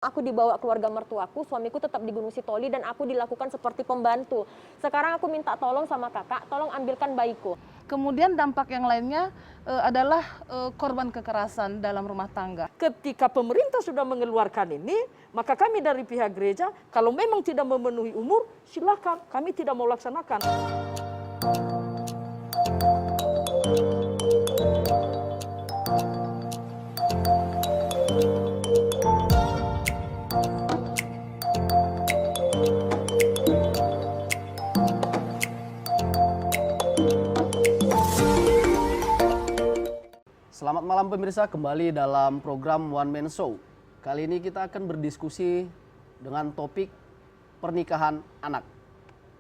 Aku dibawa keluarga mertuaku, suamiku tetap di Gunung Sitoli dan aku dilakukan seperti pembantu. Sekarang aku minta tolong sama kakak, tolong ambilkan bayiku. Kemudian dampak yang lainnya adalah korban kekerasan dalam rumah tangga. Ketika pemerintah sudah mengeluarkan ini, maka kami dari pihak gereja, kalau memang tidak memenuhi umur, silakan, kami tidak mau laksanakan. Selamat malam pemirsa, kembali dalam program One Man Show. Kali ini kita akan berdiskusi dengan topik pernikahan anak.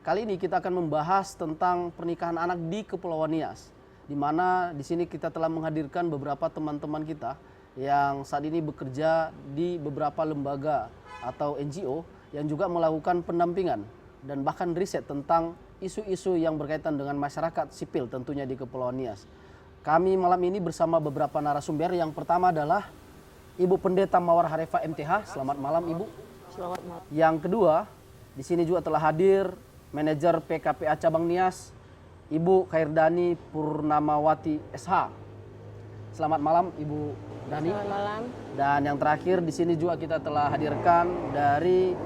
Kali ini kita akan membahas tentang pernikahan anak di Kepulauan Nias, di mana di sini kita telah menghadirkan beberapa teman-teman kita yang saat ini bekerja di beberapa lembaga atau NGO yang juga melakukan pendampingan dan bahkan riset tentang isu-isu yang berkaitan dengan masyarakat sipil tentunya di Kepulauan Nias. Kami malam ini bersama beberapa narasumber. Yang pertama adalah Ibu Pendeta Mawar Harefa MTH. Selamat malam Ibu. Selamat malam. Yang kedua, di sini juga telah hadir manajer PKPA Cabang Nias, Ibu Khairdani Purnamawati SH. Selamat malam Ibu Dani. Selamat malam. Dan yang terakhir di sini juga kita telah hadirkan dari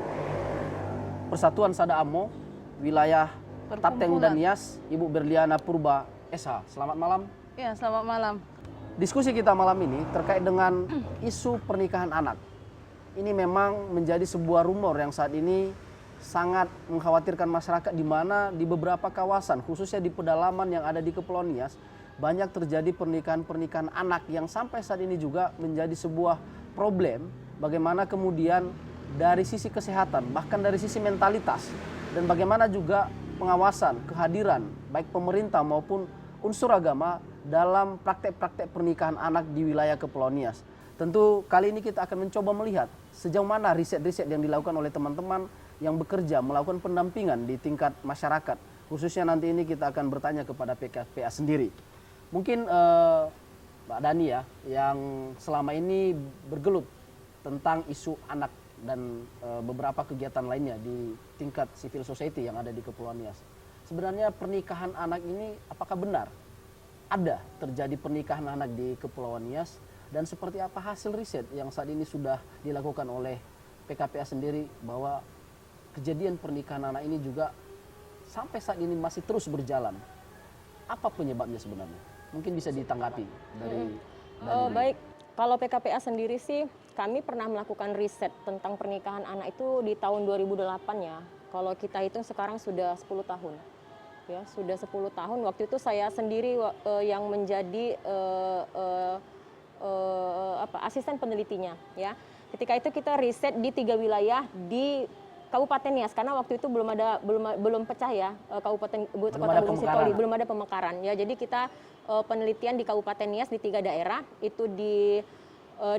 Persatuan Sada Amo wilayah Tapteng dan Nias, Ibu Berliana Purba SH. Selamat malam. Ya, selamat malam. Diskusi kita malam ini terkait dengan isu pernikahan anak. Ini memang menjadi sebuah rumor yang saat ini sangat mengkhawatirkan masyarakat, di mana di beberapa kawasan, khususnya di pedalaman yang ada di Kepulauan Nias, banyak terjadi pernikahan-pernikahan anak yang sampai saat ini juga menjadi sebuah problem. Bagaimana kemudian dari sisi kesehatan, bahkan dari sisi mentalitas, dan bagaimana juga pengawasan, kehadiran baik pemerintah maupun unsur agama dalam praktek-praktek pernikahan anak di wilayah Kepulauan Nias. Tentu kali ini kita akan mencoba melihat sejauh mana riset-riset yang dilakukan oleh teman-teman yang bekerja melakukan pendampingan di tingkat masyarakat. Khususnya nanti ini kita akan bertanya kepada PKPA sendiri. Mungkin Mbak Dani ya, yang selama ini bergelut tentang isu anak dan beberapa kegiatan lainnya di tingkat civil society yang ada di Kepulauan Nias. Sebenarnya pernikahan anak ini apakah benar ada terjadi pernikahan anak di Kepulauan Nias, dan seperti apa hasil riset yang saat ini sudah dilakukan oleh PKPA sendiri bahwa kejadian pernikahan anak ini juga sampai saat ini masih terus berjalan. Apa penyebabnya sebenarnya? Mungkin bisa ditanggapi dari Baik, kalau PKPA sendiri sih kami pernah melakukan riset tentang pernikahan anak itu di tahun 2008 ya. Kalau kita hitung sekarang sudah 10 tahun. Ya, sudah 10 tahun. Waktu itu saya sendiri yang menjadi asisten penelitinya ya. Ketika itu kita riset di 3 wilayah di Kabupaten Nias, karena waktu itu belum pecah ya, Kabupaten Kota Gunung Sitoli, belum ada pemekaran ya. Jadi kita penelitian di Kabupaten Nias di 3 daerah, itu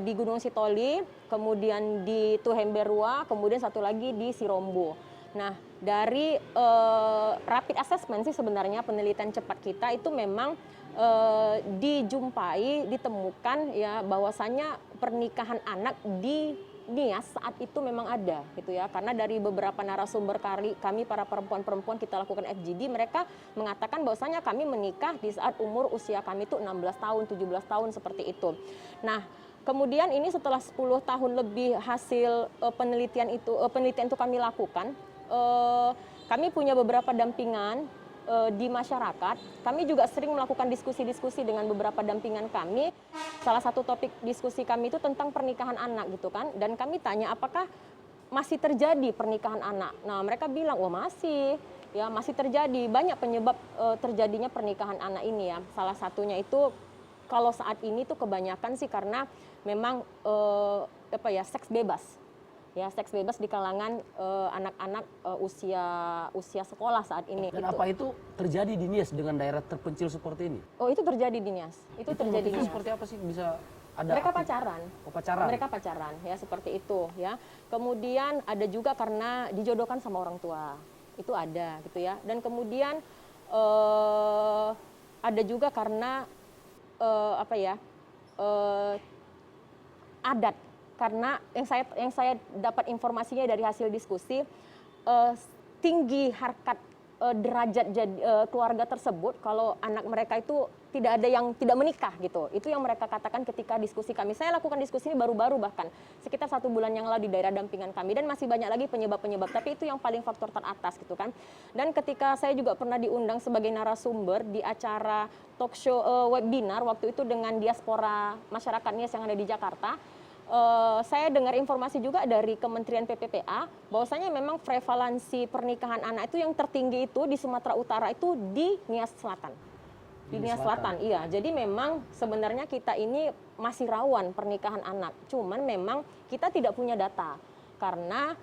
di Gunung Sitoli, kemudian di Tuhemberua, kemudian satu lagi di Sirombo. Nah, dari rapid assessment sih sebenarnya penelitian cepat kita itu memang ditemukan ya bahwasannya pernikahan anak di Nias saat itu memang ada gitu ya, karena dari beberapa narasumber kami para perempuan-perempuan kita lakukan FGD, mereka mengatakan bahwasanya kami menikah di saat usia kami itu 16 tahun, 17 tahun seperti itu. Nah, kemudian ini setelah 10 tahun lebih hasil penelitian itu kami lakukan, kami punya beberapa dampingan di masyarakat. Kami juga sering melakukan diskusi-diskusi dengan beberapa dampingan kami. Salah satu topik diskusi kami itu tentang pernikahan anak gitu kan. Dan kami tanya apakah masih terjadi pernikahan anak. Nah, mereka bilang, "Oh, masih." Ya, masih terjadi. Banyak penyebab terjadinya pernikahan anak ini ya. Salah satunya itu kalau saat ini tuh kebanyakan sih karena memang seks bebas. Ya, seks bebas di kalangan anak-anak usia sekolah saat ini. Dan apa itu terjadi di Nias dengan daerah terpencil seperti ini? Oh, itu terjadi di Nias. Itu terjadi di Nias. Seperti apa sih bisa ada? Mereka pacaran. Oh, pacaran. Mereka pacaran ya, seperti itu ya. Kemudian ada juga karena dijodohkan sama orang tua. Itu ada gitu ya. Dan kemudian ada juga karena adat karena yang saya dapat informasinya dari hasil diskusi, tinggi harkat derajat keluarga tersebut kalau anak mereka itu tidak ada yang tidak menikah gitu. Itu yang mereka katakan ketika diskusi kami. Saya lakukan diskusi ini baru-baru bahkan sekitar 1 bulan yang lalu di daerah dampingan kami, dan masih banyak lagi penyebab-penyebab, tapi itu yang paling faktor teratas gitu kan. Dan ketika saya juga pernah diundang sebagai narasumber di acara talk show webinar waktu itu dengan diaspora masyarakat Nias yang ada di Jakarta. Saya dengar informasi juga dari Kementerian PPPA bahwasanya memang prevalensi pernikahan anak itu yang tertinggi itu di Sumatera Utara itu di Nias Selatan. Di Nias Selatan, iya. Jadi memang sebenarnya kita ini masih rawan pernikahan anak. Cuman memang kita tidak punya data karena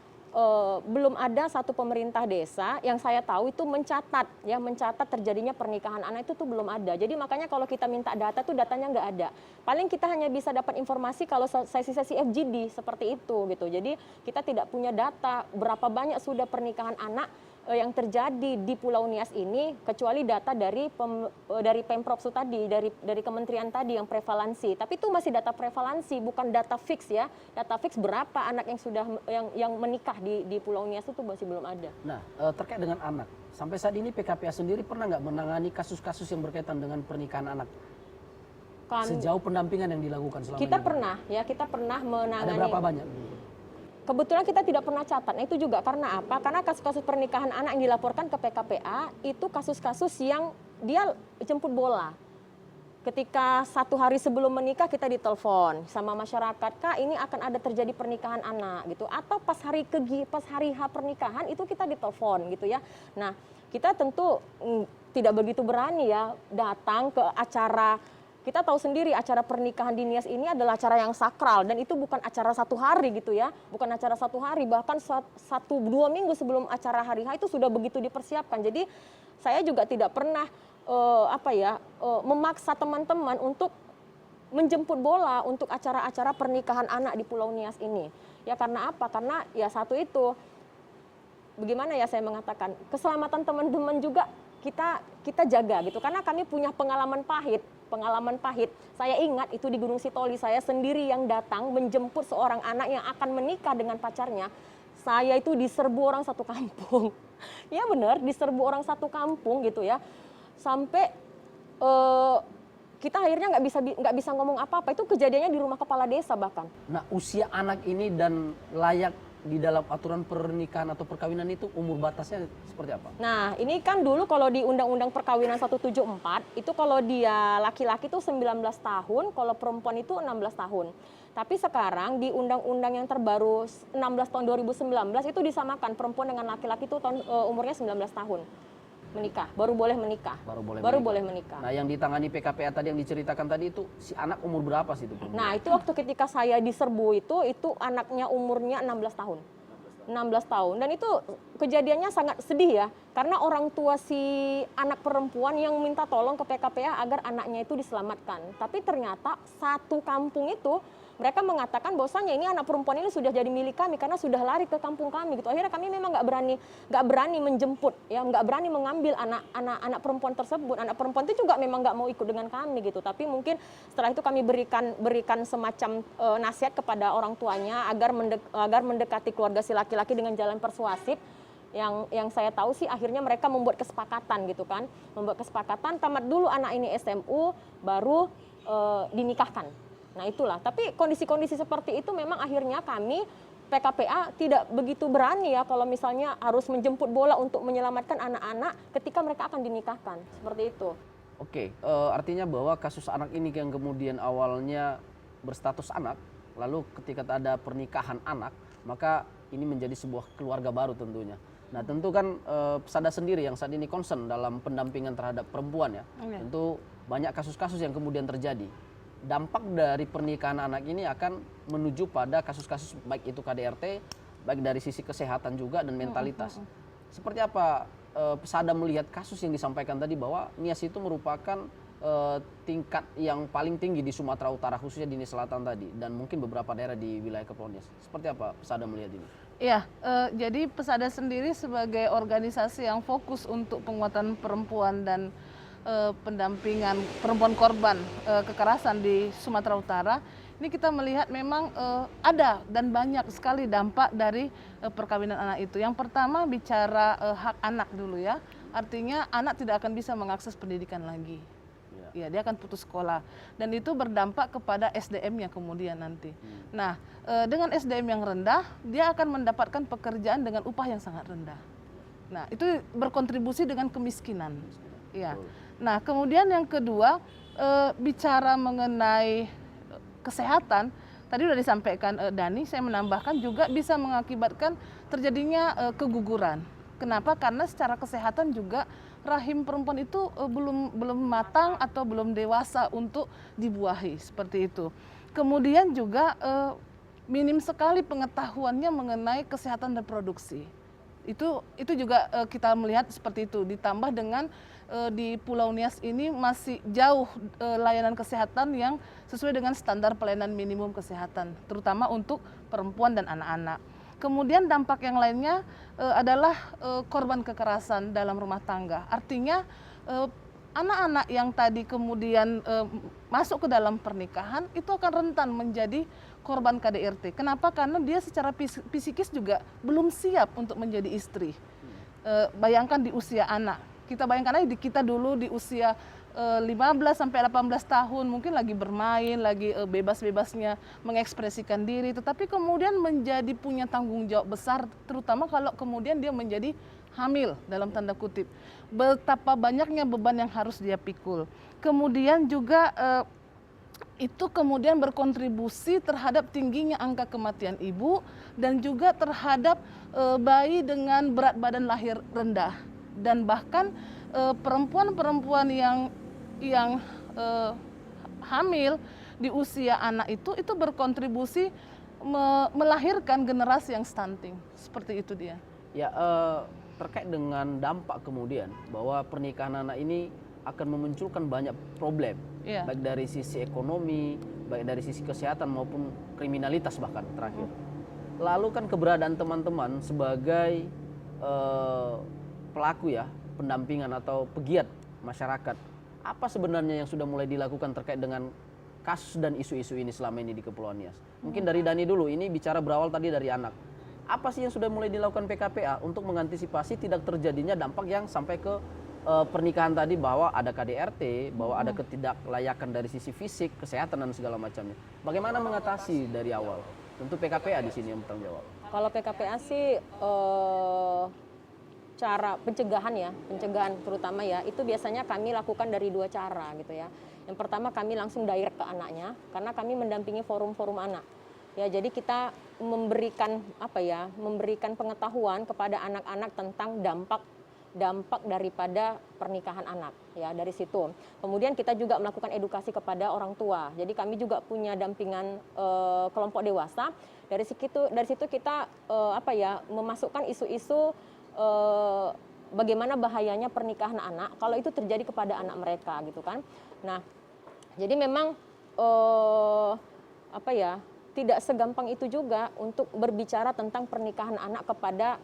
belum ada satu pemerintah desa yang saya tahu itu mencatat terjadinya pernikahan anak itu tuh belum ada. Jadi makanya kalau kita minta data tuh datanya nggak ada. Paling kita hanya bisa dapat informasi kalau sesi-sesi FGD seperti itu gitu. Jadi kita tidak punya data berapa banyak sudah pernikahan anak yang terjadi di Pulau Nias ini, kecuali data dari Pemprov tadi, dari kementerian tadi yang prevalensi. Tapi itu masih data prevalensi, bukan data fix ya. Data fix berapa anak yang sudah yang menikah di Pulau Nias itu masih belum ada. Nah, terkait dengan anak, sampai saat ini PKPA sendiri pernah nggak menangani kasus-kasus yang berkaitan dengan pernikahan anak? Sejauh pendampingan yang dilakukan selama ini? Kita pernah menangani. Ada berapa banyak? Kebetulan kita tidak pernah catat. Nah itu juga karena apa? Karena kasus-kasus pernikahan anak yang dilaporkan ke PKPA itu kasus-kasus yang dia jemput bola. Ketika 1 hari sebelum menikah kita ditelepon sama masyarakat, Kak ini akan ada terjadi pernikahan anak gitu. Atau pas hari H pernikahan itu kita ditelepon gitu ya. Nah kita tentu tidak begitu berani ya datang ke acara. Kita tahu sendiri acara pernikahan di Nias ini adalah acara yang sakral dan itu bukan acara 1 hari gitu ya, bukan acara 1 hari, bahkan 1-2 minggu sebelum acara hari H itu sudah begitu dipersiapkan. Jadi saya juga tidak pernah memaksa teman-teman untuk menjemput bola untuk acara-acara pernikahan anak di Pulau Nias ini. Ya karena apa? Karena ya satu itu, bagaimana ya saya mengatakan, keselamatan teman-teman juga kita jaga gitu, karena kami punya pengalaman pahit. Saya ingat itu di Gunung Sitoli, saya sendiri yang datang menjemput seorang anak yang akan menikah dengan pacarnya. Saya itu diserbu orang satu kampung. Ya benar, diserbu orang satu kampung gitu ya. Sampai kita akhirnya nggak bisa ngomong apa-apa. Itu kejadiannya di rumah kepala desa bahkan. Nah, usia anak ini dan layak di dalam aturan pernikahan atau perkawinan itu umur batasnya seperti apa? Nah, ini kan dulu kalau di Undang-Undang Perkawinan 174, itu kalau dia laki-laki itu 19 tahun, kalau perempuan itu 16 tahun. Tapi sekarang di Undang-Undang yang terbaru 16 tahun 2019 itu disamakan perempuan dengan laki-laki itu umurnya 19 tahun. Menikah, baru boleh menikah. Baru boleh menikah. Nah, yang ditangani PKPA tadi yang diceritakan tadi itu si anak umur berapa sih itu? Nah, itu waktu ketika saya diserbu itu anaknya umurnya 16 tahun. 16 tahun dan itu kejadiannya sangat sedih ya, karena orang tua si anak perempuan yang minta tolong ke PKPA agar anaknya itu diselamatkan. Tapi ternyata satu kampung itu mereka mengatakan bahwasanya ini anak perempuan ini sudah jadi milik kami karena sudah lari ke kampung kami gitu. Akhirnya kami memang nggak berani menjemput ya, nggak berani mengambil anak perempuan tersebut. Anak perempuan itu juga memang nggak mau ikut dengan kami gitu. Tapi mungkin setelah itu kami berikan semacam nasihat kepada orang tuanya agar mendekati keluarga si laki-laki dengan jalan persuasif. Yang saya tahu sih akhirnya mereka membuat kesepakatan gitu kan, tamat dulu anak ini SMU baru dinikahkan. Nah itulah, tapi kondisi-kondisi seperti itu memang akhirnya kami PKPA tidak begitu berani ya kalau misalnya harus menjemput bola untuk menyelamatkan anak-anak ketika mereka akan dinikahkan, seperti itu. Oke, artinya bahwa kasus anak ini yang kemudian awalnya berstatus anak, lalu ketika ada pernikahan anak, maka ini menjadi sebuah keluarga baru tentunya. Nah tentu kan Pesada sendiri yang saat ini concern dalam pendampingan terhadap perempuan ya, tentu banyak kasus-kasus yang kemudian terjadi. Dampak dari pernikahan anak ini akan menuju pada kasus-kasus baik itu KDRT, baik dari sisi kesehatan juga dan mentalitas. Seperti apa Pesada melihat kasus yang disampaikan tadi bahwa Nias itu merupakan tingkat yang paling tinggi di Sumatera Utara, khususnya di Nias Selatan tadi, dan mungkin beberapa daerah di wilayah Kepulauan Nias. Seperti apa Pesada melihat ini? Iya, jadi Pesada sendiri sebagai organisasi yang fokus untuk penguatan perempuan dan pendampingan perempuan korban kekerasan di Sumatera Utara, ini kita melihat memang ada dan banyak sekali dampak dari perkawinan anak itu. Yang pertama bicara hak anak dulu ya, artinya anak tidak akan bisa mengakses pendidikan lagi. Ya, dia akan putus sekolah dan itu berdampak kepada SDM-nya kemudian nanti. Nah, dengan SDM yang rendah, dia akan mendapatkan pekerjaan dengan upah yang sangat rendah. Nah, itu berkontribusi dengan kemiskinan. Ya. Nah, kemudian yang kedua, bicara mengenai kesehatan, tadi sudah disampaikan Dani, saya menambahkan juga bisa mengakibatkan terjadinya keguguran. Kenapa? Karena secara kesehatan juga rahim perempuan itu belum matang atau belum dewasa untuk dibuahi, seperti itu. Kemudian juga minim sekali pengetahuannya mengenai kesehatan reproduksi. Itu juga kita melihat seperti itu. Ditambah dengan di Pulau Nias ini masih jauh layanan kesehatan yang sesuai dengan standar pelayanan minimum kesehatan, terutama untuk perempuan dan anak-anak. Kemudian dampak yang lainnya adalah korban kekerasan dalam rumah tangga. Artinya anak-anak yang tadi kemudian masuk ke dalam pernikahan itu akan rentan menjadi korban KDRT. Kenapa? Karena dia secara psikis juga belum siap untuk menjadi istri. Bayangkan di usia anak. Kita bayangkan aja kita dulu di usia 15 sampai 18 tahun mungkin lagi bermain, lagi bebas-bebasnya mengekspresikan diri, tetapi kemudian menjadi punya tanggung jawab besar, terutama kalau kemudian dia menjadi hamil dalam tanda kutip. Betapa banyaknya beban yang harus dia pikul. Kemudian juga itu kemudian berkontribusi terhadap tingginya angka kematian ibu dan juga terhadap bayi dengan berat badan lahir rendah. Dan bahkan perempuan-perempuan yang hamil di usia anak itu berkontribusi melahirkan generasi yang stunting. Seperti itu dia. Ya, terkait dengan dampak kemudian bahwa pernikahan anak ini akan memunculkan banyak problem, baik dari sisi ekonomi, baik dari sisi kesehatan maupun kriminalitas bahkan terakhir. Lalu kan keberadaan teman-teman sebagai pelaku ya, pendampingan atau pegiat masyarakat, apa sebenarnya yang sudah mulai dilakukan terkait dengan kasus dan isu-isu ini selama ini di Kepulauan Nias? Mungkin dari Dani dulu, ini bicara berawal tadi dari anak. Apa sih yang sudah mulai dilakukan PKPA untuk mengantisipasi tidak terjadinya dampak yang sampai ke pernikahan tadi, bahwa ada KDRT, bahwa ada ketidaklayakan dari sisi fisik, kesehatan dan segala macamnya. Bagaimana mengatasi dari awal? Tentu PKPA di sini yang bertanggung jawab. Kalau PKPA sih cara pencegahan terutama ya, itu biasanya kami lakukan dari dua cara gitu ya. Yang pertama kami langsung direct ke anaknya karena kami mendampingi forum-forum anak. Ya, jadi kita memberikan pengetahuan kepada anak-anak tentang dampak daripada pernikahan anak ya, dari situ. Kemudian kita juga melakukan edukasi kepada orang tua. Jadi kami juga punya dampingan kelompok dewasa. Dari situ kita memasukkan isu-isu bagaimana bahayanya pernikahan anak kalau itu terjadi kepada anak mereka gitu kan. Nah, jadi memang tidak segampang itu juga untuk berbicara tentang pernikahan anak kepada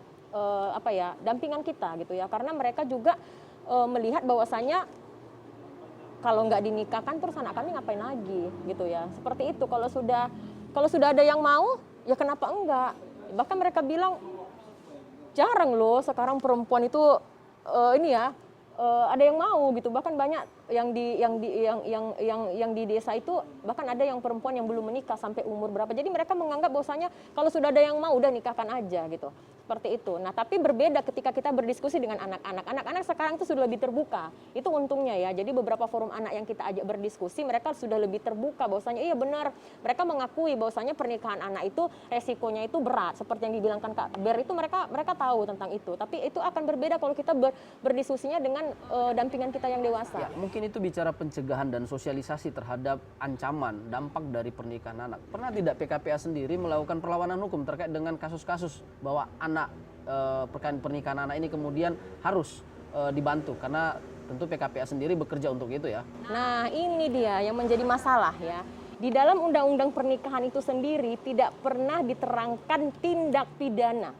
dampingan kita gitu ya, karena mereka juga melihat bahwasanya kalau nggak dinikahkan terus anak kami ngapain lagi gitu ya, seperti itu. Kalau sudah ada yang mau ya kenapa enggak, bahkan mereka bilang jarang loh sekarang perempuan itu ada yang mau gitu, bahkan banyak yang di desa itu bahkan ada yang perempuan yang belum menikah sampai umur berapa. Jadi mereka menganggap bahwasanya kalau sudah ada yang mau udah nikahkan aja gitu. Seperti itu. Nah, tapi berbeda ketika kita berdiskusi dengan anak-anak. Anak-anak sekarang itu sudah lebih terbuka. Itu untungnya ya. Jadi beberapa forum anak yang kita ajak berdiskusi, mereka sudah lebih terbuka bahwasanya iya benar. Mereka mengakui bahwasanya pernikahan anak itu resikonya itu berat. Seperti yang dibilangkan Kak Ber itu mereka tahu tentang itu. Tapi itu akan berbeda kalau kita berdiskusinya dengan dampingan kita yang dewasa. Ya, mungkin itu bicara pencegahan dan sosialisasi terhadap ancaman dampak dari pernikahan anak. Pernah tidak PKPA sendiri melakukan perlawanan hukum terkait dengan kasus-kasus bahwa pernikahan anak ini kemudian harus dibantu, karena tentu PKPA sendiri bekerja untuk itu ya. Nah, ini dia yang menjadi masalah ya. Di dalam undang-undang pernikahan itu sendiri tidak pernah diterangkan tindak pidana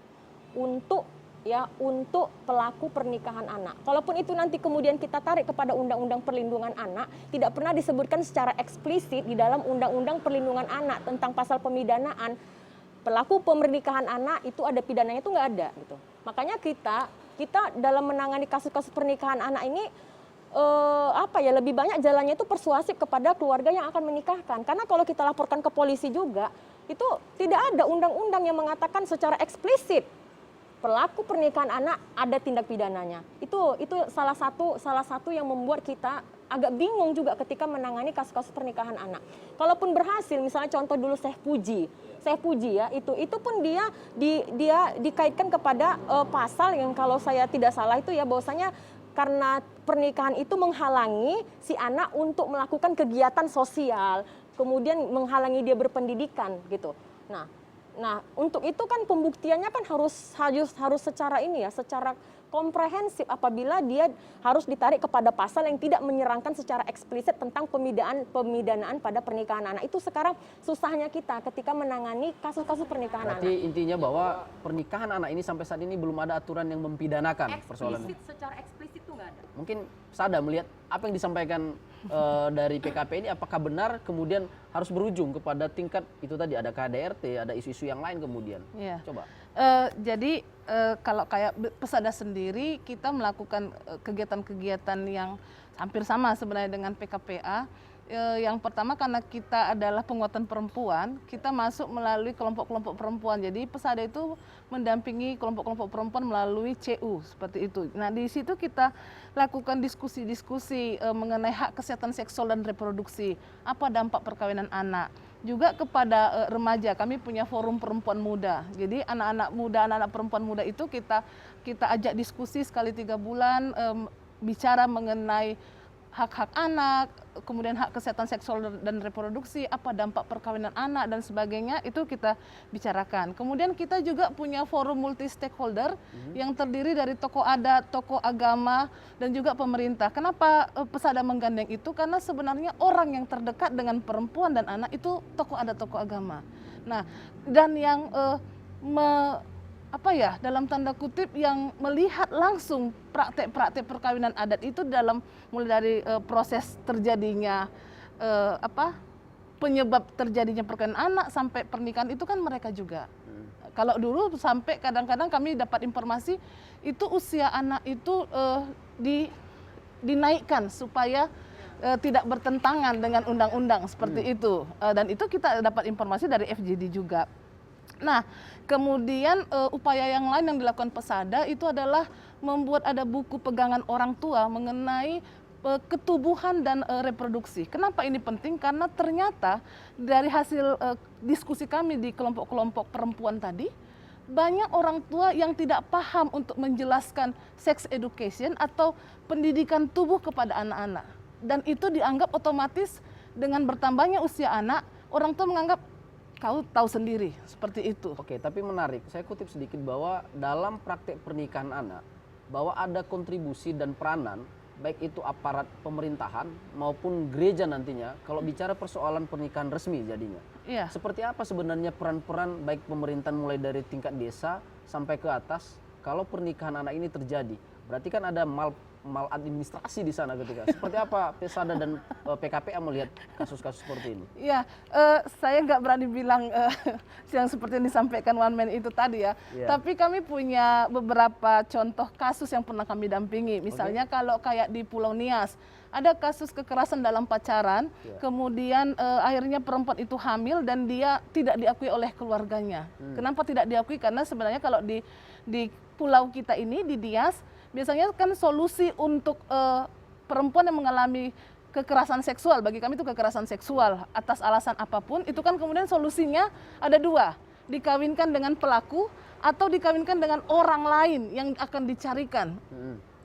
untuk ya untuk pelaku pernikahan anak. Kalaupun itu nanti kemudian kita tarik kepada Undang-Undang Perlindungan Anak, tidak pernah disebutkan secara eksplisit di dalam Undang-Undang Perlindungan Anak tentang pasal pemidanaan pelaku pernikahan anak itu ada pidananya, itu nggak ada gitu. Makanya kita dalam menangani kasus-kasus pernikahan anak ini lebih banyak jalannya itu persuasif kepada keluarga yang akan menikahkan. Karena kalau kita laporkan ke polisi juga itu tidak ada undang-undang yang mengatakan secara eksplisit pelaku pernikahan anak ada tindak pidananya. Itu salah satu yang membuat kita agak bingung juga ketika menangani kasus-kasus pernikahan anak. Kalaupun berhasil, misalnya contoh dulu Syekh Puji ya, itu pun dia dikaitkan kepada pasal yang kalau saya tidak salah itu ya, bahwasanya karena pernikahan itu menghalangi si anak untuk melakukan kegiatan sosial, kemudian menghalangi dia berpendidikan gitu. Nah, untuk itu kan pembuktiannya kan harus secara secara komprehensif apabila dia harus ditarik kepada pasal yang tidak menyerangkan secara eksplisit tentang pemidanaan pada pernikahan anak. Itu sekarang susahnya kita ketika menangani kasus-kasus pernikahan anak. Berarti intinya bahwa pernikahan anak ini sampai saat ini belum ada aturan yang mempidanakan persoalannya. Secara eksplisit itu nggak ada. Mungkin Sada melihat apa yang disampaikan dari PKP ini, apakah benar kemudian harus berujung kepada tingkat itu tadi, ada KDRT, ada isu-isu yang lain kemudian? Iya. Coba. Jadi kalau kayak Pesada sendiri, kita melakukan kegiatan-kegiatan yang hampir sama sebenarnya dengan PKPA. Yang pertama karena kita adalah penguatan perempuan, kita masuk melalui kelompok-kelompok perempuan. Jadi Pesada itu mendampingi kelompok-kelompok perempuan melalui CU seperti itu. Nah, di situ kita lakukan diskusi-diskusi mengenai hak kesehatan seksual dan reproduksi, apa dampak perkawinan anak. Juga kepada remaja, kami punya forum perempuan muda. Jadi anak-anak muda, anak-anak perempuan muda itu kita ajak diskusi sekali 3 bulan, bicara mengenai hak-hak anak, kemudian hak kesehatan seksual dan reproduksi, apa dampak perkawinan anak dan sebagainya, itu kita bicarakan. Kemudian kita juga punya forum multi stakeholder yang terdiri dari tokoh adat, tokoh agama, dan juga pemerintah. Kenapa Pesada menggandeng itu? Karena sebenarnya orang yang terdekat dengan perempuan dan anak itu tokoh adat, tokoh agama. Nah, dan yang dalam tanda kutip yang melihat langsung praktek-praktek perkawinan adat itu dalam mulai dari proses terjadinya penyebab terjadinya perkawinan anak sampai pernikahan itu kan mereka juga. Kalau dulu sampai kadang-kadang kami dapat informasi itu usia anak itu dinaikkan supaya tidak bertentangan dengan undang-undang seperti itu, dan itu kita dapat informasi dari FGD juga. Nah, kemudian upaya yang lain yang dilakukan Pesada itu adalah membuat ada buku pegangan orang tua mengenai ketubuhan dan reproduksi. Kenapa ini penting? Karena ternyata dari hasil diskusi kami di kelompok-kelompok perempuan tadi, banyak orang tua yang tidak paham untuk menjelaskan sex education atau pendidikan tubuh kepada anak-anak. Dan itu dianggap otomatis dengan bertambahnya usia anak, orang tua menganggap kau tahu sendiri, seperti itu. Oke, tapi menarik. Saya kutip sedikit bahwa dalam praktek pernikahan anak, bahwa ada kontribusi dan peranan, baik itu aparat pemerintahan maupun gereja nantinya, kalau bicara persoalan pernikahan resmi jadinya. Iya. Seperti apa sebenarnya peran-peran baik pemerintahan mulai dari tingkat desa sampai ke atas, kalau pernikahan anak ini terjadi? Berarti kan ada maladministrasi di sana ketika. Seperti apa Pesada dan PKPA melihat kasus-kasus seperti ini? Iya, saya nggak berani bilang yang seperti yang disampaikan One Man itu tadi ya. Yeah. Tapi kami punya beberapa contoh kasus yang pernah kami dampingi. Misalnya kalau kayak di Pulau Nias, ada kasus kekerasan dalam pacaran, kemudian akhirnya perempuan itu hamil dan dia tidak diakui oleh keluarganya. Kenapa tidak diakui? Karena sebenarnya kalau di pulau kita ini, di Nias, biasanya kan solusi untuk perempuan yang mengalami kekerasan seksual, bagi kami itu kekerasan seksual atas alasan apapun, itu kan kemudian solusinya ada 2, dikawinkan dengan pelaku atau dikawinkan dengan orang lain yang akan dicarikan.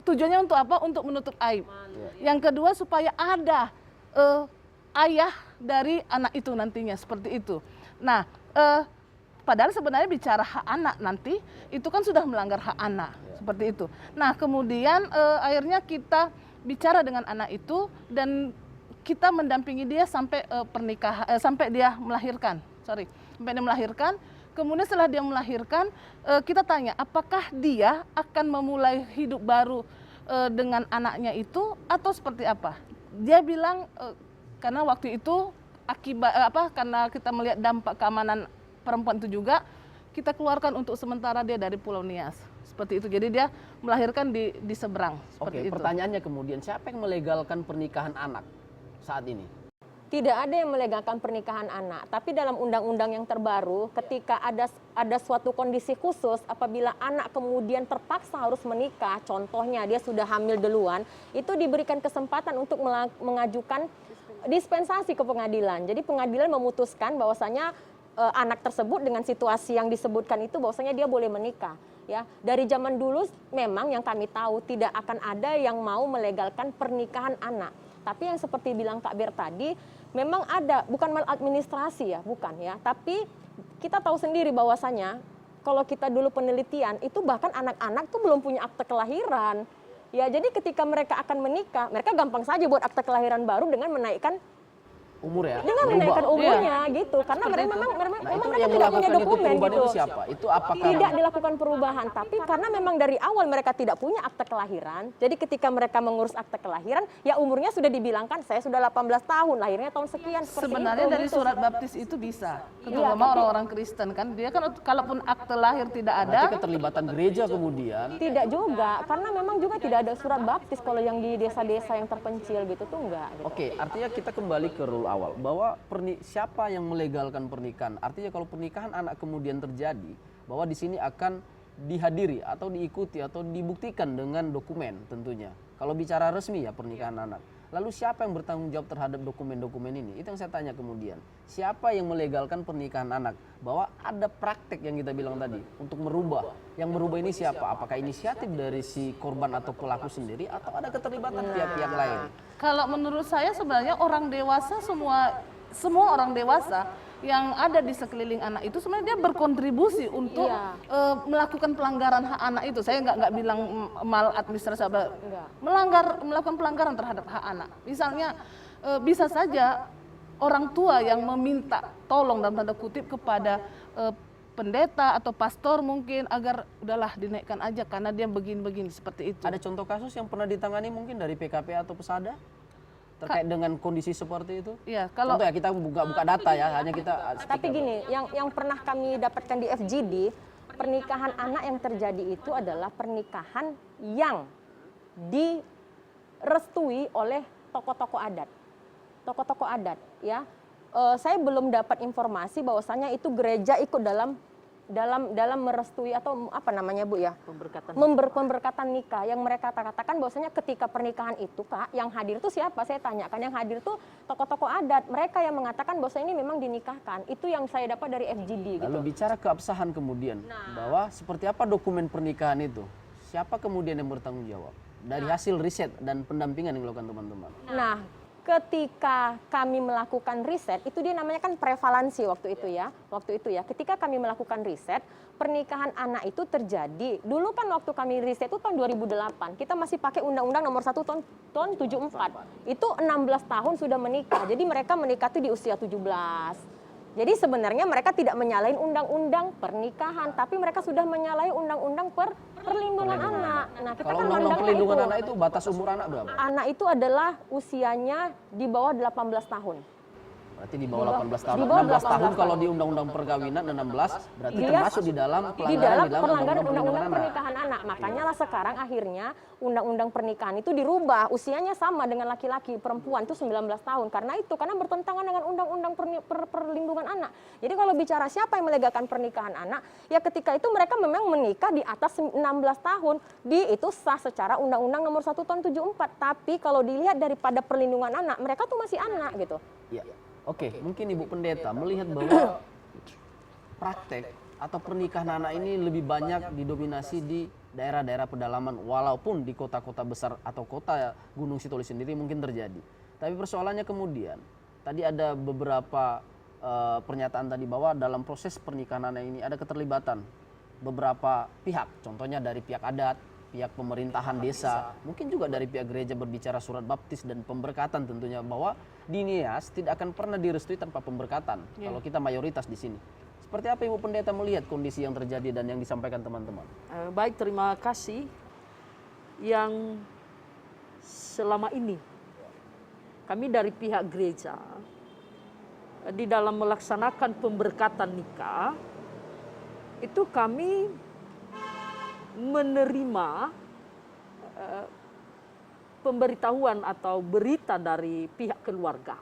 Tujuannya untuk apa? Untuk menutup aib. Yang kedua supaya ada ayah dari anak itu nantinya, seperti itu. Nah, padahal sebenarnya bicara hak anak nanti, itu kan sudah melanggar hak anak, seperti itu. Nah, kemudian akhirnya kita bicara dengan anak itu dan kita mendampingi dia sampai pernikahan, sampai dia melahirkan. Sampai dia melahirkan, Kemudian setelah dia melahirkan, kita tanya apakah dia akan memulai hidup baru dengan anaknya itu atau seperti apa? Dia bilang karena waktu itu karena kita melihat dampak keamanan perempuan itu juga, kita keluarkan untuk sementara dia dari Pulau Nias. Seperti itu. Jadi dia melahirkan di seberang. Seperti itu. Pertanyaannya kemudian, siapa yang melegalkan pernikahan anak saat ini? Tidak ada yang melegalkan pernikahan anak, tapi dalam undang-undang yang terbaru, ketika ada suatu kondisi khusus, apabila anak kemudian terpaksa harus menikah, contohnya dia sudah hamil duluan, itu diberikan kesempatan untuk mengajukan dispensasi ke pengadilan. Jadi pengadilan memutuskan bahwasanya anak tersebut dengan situasi yang disebutkan itu bahwasanya dia boleh menikah. Ya, dari zaman dulu memang yang kami tahu tidak akan ada yang mau melegalkan pernikahan anak. Tapi yang seperti bilang Kak Ber tadi, memang ada, bukan maladministrasi ya, bukan ya. Tapi kita tahu sendiri bahwasanya kalau kita dulu penelitian, itu bahkan anak-anak tuh belum punya akte kelahiran. Ya, jadi ketika mereka akan menikah, mereka gampang saja buat akte kelahiran baru dengan menaikkan Umur ya? dengan menaikkan umurnya gitu, karena mereka memang mereka tidak punya dokumen gitu. Itu siapa? Itu apakah Tidak dilakukan perubahan, tapi karena memang dari awal mereka tidak punya akte kelahiran, jadi ketika mereka mengurus akte kelahiran, ya umurnya sudah dibilangkan saya sudah 18 tahun, lahirnya tahun sekian. Sebenarnya dari gitu. surat baptis itu bisa, terutama orang-orang Kristen kan, dia kan kalaupun akte lahir tidak ada. berarti keterlibatan gereja kemudian? Tidak juga, karena memang juga tidak ada surat baptis kalau yang di desa-desa yang terpencil gitu tuh enggak. Gitu. Oke, artinya kita kembali ke rule awal bahwa siapa yang melegalkan pernikahan? Artinya kalau pernikahan anak kemudian terjadi, bahwa di sini akan dihadiri atau diikuti atau dibuktikan dengan dokumen tentunya. Kalau bicara resmi ya pernikahan anak. Lalu siapa yang bertanggung jawab terhadap dokumen-dokumen ini? Itu yang saya tanya kemudian. Siapa yang melegalkan pernikahan anak? Bahwa ada praktek yang kita bilang tadi untuk merubah. Yang merubah ini siapa? Apakah inisiatif dari si korban atau pelaku sendiri atau ada keterlibatan pihak-pihak lain? Kalau menurut saya sebenarnya orang dewasa semua orang dewasa yang ada di sekeliling anak itu sebenarnya dia berkontribusi untuk melakukan pelanggaran hak anak itu. Saya nggak bilang maladministrasi, melakukan pelanggaran terhadap hak anak. Misalnya bisa saja orang tua yang meminta tolong dalam tanda kutip kepada pendeta atau pastor mungkin agar udahlah dinaikkan aja karena dia begini-begini seperti itu. Ada contoh kasus yang pernah ditangani mungkin dari PKP atau Pesada terkait dengan kondisi seperti itu? Iya, kalau contoh ya kita buka data ya, hanya kita. Tapi gini, yang pernah kami dapatkan di FGD, pernikahan anak yang terjadi itu adalah pernikahan yang direstui oleh tokoh-tokoh adat. Tokoh-tokoh adat, ya. Saya belum dapat informasi bahwasanya itu gereja ikut dalam merestui atau apa namanya Bu ya, pemberkatan nikah. Yang mereka katakan bahwasanya ketika pernikahan itu Kak, yang hadir itu siapa? Saya tanyakan, yang hadir itu tokoh-tokoh adat. Mereka yang mengatakan bahwasanya ini memang dinikahkan. Itu yang saya dapat dari FGD. Lalu gitu. bicara keabsahan kemudian, bahwa seperti apa dokumen pernikahan itu? Siapa kemudian yang bertanggung jawab? Dari hasil riset dan pendampingan yang dilakukan teman-teman. Nah, ketika kami melakukan riset, itu dia namanya kan prevalensi waktu itu ya. Ketika kami melakukan riset, pernikahan anak itu terjadi. Dulu kan waktu kami riset itu tahun 2008, kita masih pakai Undang-Undang Nomor 1 tahun 74. Itu 16 tahun sudah menikah. Jadi mereka menikah itu di usia 17. Jadi sebenarnya mereka tidak menyalahin undang-undang pernikahan, tapi mereka sudah menyalahi undang-undang perlindungan anak. Nah, kita Kalau kan undang-undang mandangnya perlindungan itu. anak itu batas umur anak berapa? Anak itu adalah usianya di bawah 18 tahun. Berarti di bawah 18 tahun. Di bawah 16 tahun 18 kalau di undang-undang perkawinan 16 berarti Dia termasuk di dalam di dalam pelanggaran undang-undang undang-undang anak. pernikahan anak. Makanya lah sekarang akhirnya undang-undang pernikahan itu dirubah, usianya sama dengan laki-laki, perempuan itu 19 tahun. Karena bertentangan dengan undang-undang perlindungan anak. Jadi kalau bicara siapa yang melegalkan pernikahan anak, ya ketika itu mereka memang menikah di atas 16 tahun. Itu sah secara Undang-Undang Nomor 1 tahun 74. Tapi kalau dilihat daripada perlindungan anak, mereka tuh masih anak gitu. Ya. Oke, mungkin Ibu Pendeta melihat bahwa praktek atau pernikahan anak ini lebih banyak didominasi di daerah-daerah pedalaman, walaupun di kota-kota besar atau kota Gunung Sitoli sendiri mungkin terjadi. Tapi persoalannya kemudian, tadi ada beberapa pernyataan tadi bahwa dalam proses pernikahan anak ini ada keterlibatan beberapa pihak, contohnya dari pihak adat, pihak pemerintahan desa, mungkin juga dari pihak gereja berbicara surat baptis dan pemberkatan tentunya, bahwa di Nias tidak akan pernah direstui tanpa pemberkatan kalau kita mayoritas di sini. Seperti apa Ibu Pendeta melihat kondisi yang terjadi dan yang disampaikan teman-teman? Baik, terima kasih. Yang selama ini kami dari pihak gereja di dalam melaksanakan pemberkatan nikah itu kami menerima pemberitahuan atau berita dari pihak keluarga.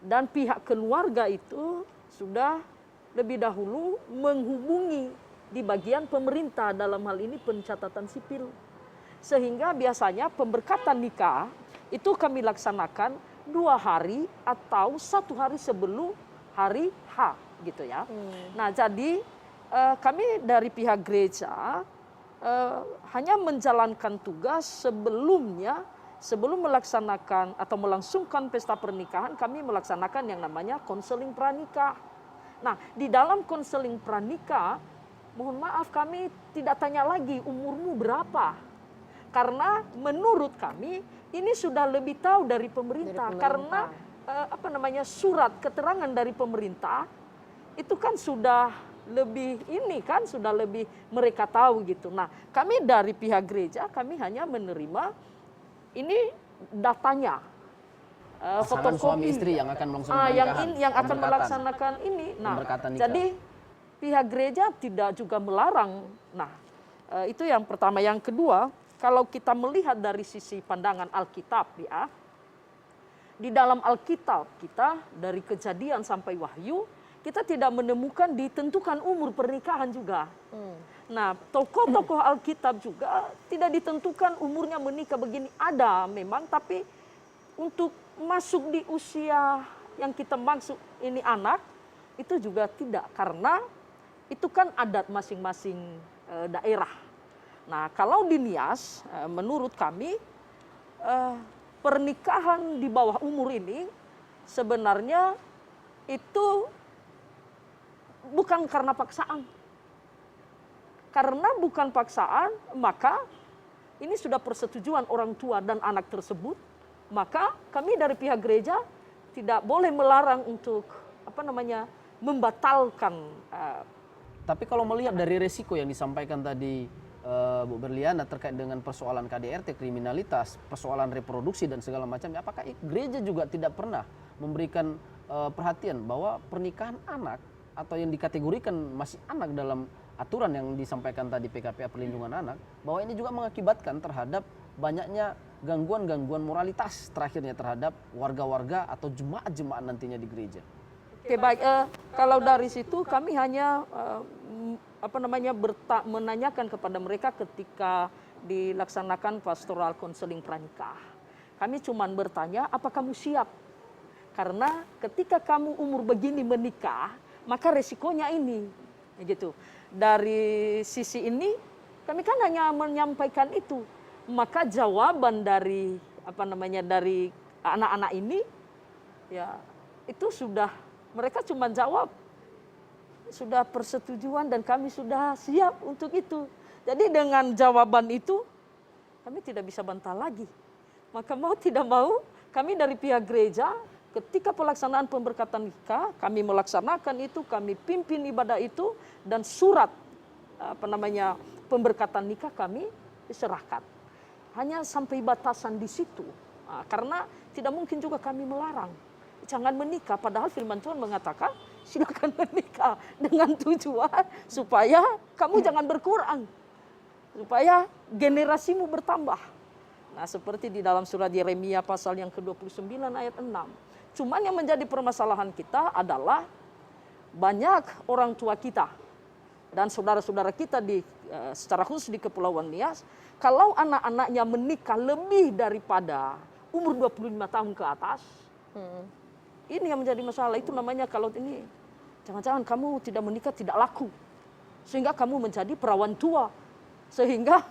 Dan pihak keluarga itu sudah lebih dahulu menghubungi di bagian pemerintah, dalam hal ini pencatatan sipil. Sehingga biasanya pemberkatan nikah itu kami laksanakan 2 hari atau 1 hari sebelum hari H gitu ya. Nah, jadi kami dari pihak gereja hanya menjalankan tugas sebelum melaksanakan atau melangsungkan pesta pernikahan, kami melaksanakan yang namanya konseling pranikah. Nah, di dalam konseling pranikah, mohon maaf kami tidak tanya lagi umurmu berapa. Karena menurut kami ini sudah lebih tahu dari pemerintah. Karena surat keterangan dari pemerintah itu kan sudah lebih sudah lebih mereka tahu gitu. Nah, kami dari pihak gereja kami hanya menerima ini datanya, pasangan suami istri yang akan melaksanakan yang akan melaksanakan ini. Nah, jadi pihak gereja tidak juga melarang. Nah, itu yang pertama. Yang kedua, kalau kita melihat dari sisi pandangan Alkitab ya, di dalam Alkitab kita dari Kejadian sampai Wahyu kita tidak menemukan ditentukan umur pernikahan juga. Nah, tokoh-tokoh Alkitab juga tidak ditentukan umurnya menikah begini. Ada memang, tapi untuk masuk di usia yang kita maksud ini anak, itu juga tidak. Karena itu kan adat masing-masing daerah. Nah, kalau di Nias, menurut kami, pernikahan di bawah umur ini sebenarnya itu bukan karena paksaan. Karena bukan paksaan, maka ini sudah persetujuan orang tua dan anak tersebut, maka kami dari pihak gereja tidak boleh melarang untuk membatalkan. Tapi kalau melihat dari resiko yang disampaikan tadi Bu Berliana terkait dengan persoalan KDRT, kriminalitas, persoalan reproduksi dan segala macam, apakah gereja juga tidak pernah memberikan perhatian bahwa pernikahan anak atau yang dikategorikan masih anak dalam aturan yang disampaikan tadi PKPA perlindungan anak, bahwa ini juga mengakibatkan terhadap banyaknya gangguan-gangguan moralitas terakhirnya terhadap warga-warga atau jemaat-jemaat nantinya di gereja. Oke, baik. Kalau dari situ kami hanya menanyakan kepada mereka ketika dilaksanakan pastoral konseling pranikah. Kami cuma bertanya, apa kamu siap? Karena ketika kamu umur begini menikah, maka resikonya ini, gitu. Dari sisi ini, kami kan hanya menyampaikan itu. Maka jawaban dari dari anak-anak ini, ya itu sudah mereka cuma jawab sudah persetujuan dan kami sudah siap untuk itu. Jadi dengan jawaban itu, kami tidak bisa bantah lagi. Maka mau tidak mau, kami dari pihak gereja, ketika pelaksanaan pemberkatan nikah, kami melaksanakan itu, kami pimpin ibadah itu, dan surat pemberkatan nikah kami diserahkan. Hanya sampai batasan di situ. Nah, karena tidak mungkin juga kami melarang. Jangan menikah, padahal firman Tuhan mengatakan, silakan menikah dengan tujuan supaya kamu jangan berkurang. Supaya generasimu bertambah. Nah, seperti di dalam surat Yeremia pasal yang ke-29 ayat 6. Cuman yang menjadi permasalahan kita adalah banyak orang tua kita dan saudara-saudara kita secara khusus di Kepulauan Nias, kalau anak-anaknya menikah lebih daripada umur 25 tahun ke atas, ini yang menjadi masalah. Itu namanya kalau ini, jangan-jangan kamu tidak menikah tidak laku. Sehingga kamu menjadi perawan tua. Sehingga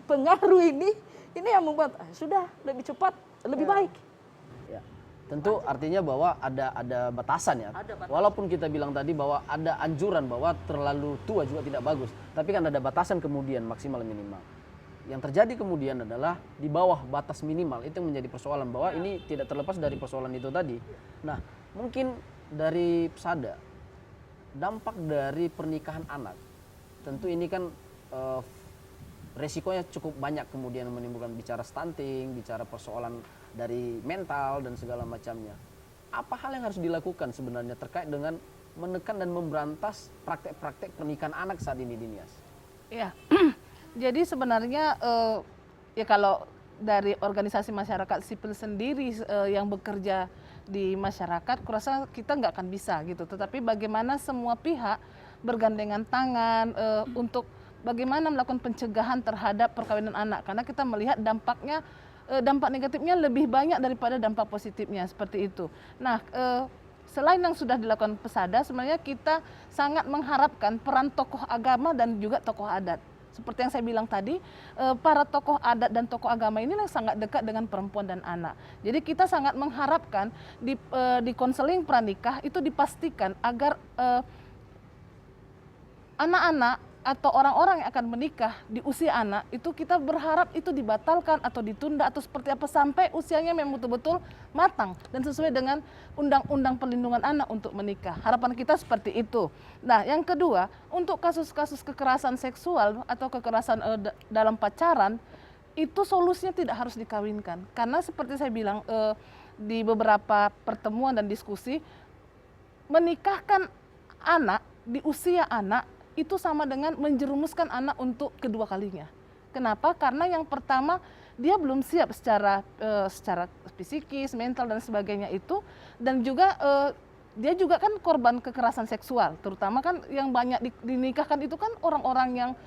pengaruh ini yang membuat sudah lebih cepat, lebih baik. Ya. Tentu artinya bahwa ada batasan ya. Walaupun kita bilang tadi bahwa ada anjuran bahwa terlalu tua juga tidak bagus. Tapi kan ada batasan kemudian maksimal minimal. Yang terjadi kemudian adalah di bawah batas minimal, itu yang menjadi persoalan, bahwa ini tidak terlepas dari persoalan itu tadi. Nah, mungkin dari Psada, dampak dari pernikahan anak. Tentu ini kan resikonya cukup banyak, kemudian menimbulkan bicara stunting, bicara persoalan dari mental dan segala macamnya. Apa hal yang harus dilakukan sebenarnya terkait dengan menekan dan memberantas praktek-praktek pernikahan anak saat ini, Dinias? Ya, jadi sebenarnya ya kalau dari organisasi masyarakat sipil sendiri yang bekerja di masyarakat, kurasa kita nggak akan bisa gitu. Tetapi bagaimana semua pihak bergandengan tangan untuk bagaimana melakukan pencegahan terhadap perkawinan anak, karena kita melihat dampaknya, dampak negatifnya lebih banyak daripada dampak positifnya, seperti itu. Nah, selain yang sudah dilakukan Pesada, sebenarnya kita sangat mengharapkan peran tokoh agama dan juga tokoh adat. Seperti yang saya bilang tadi, para tokoh adat dan tokoh agama ini sangat dekat dengan perempuan dan anak. Jadi kita sangat mengharapkan di konseling pranikah itu dipastikan agar anak-anak atau orang-orang yang akan menikah di usia anak itu kita berharap itu dibatalkan atau ditunda atau seperti apa sampai usianya memang betul-betul matang dan sesuai dengan undang-undang perlindungan anak untuk menikah. Harapan kita seperti itu. Nah, yang kedua, untuk kasus-kasus kekerasan seksual atau kekerasan dalam pacaran itu solusinya tidak harus dikawinkan. Karena seperti saya bilang di beberapa pertemuan dan diskusi, menikahkan anak di usia anak itu sama dengan menjerumuskan anak untuk kedua kalinya. Kenapa? Karena yang pertama dia belum siap secara psikis, mental dan sebagainya itu, dan juga dia juga kan korban kekerasan seksual, terutama kan yang banyak dinikahkan itu kan orang-orang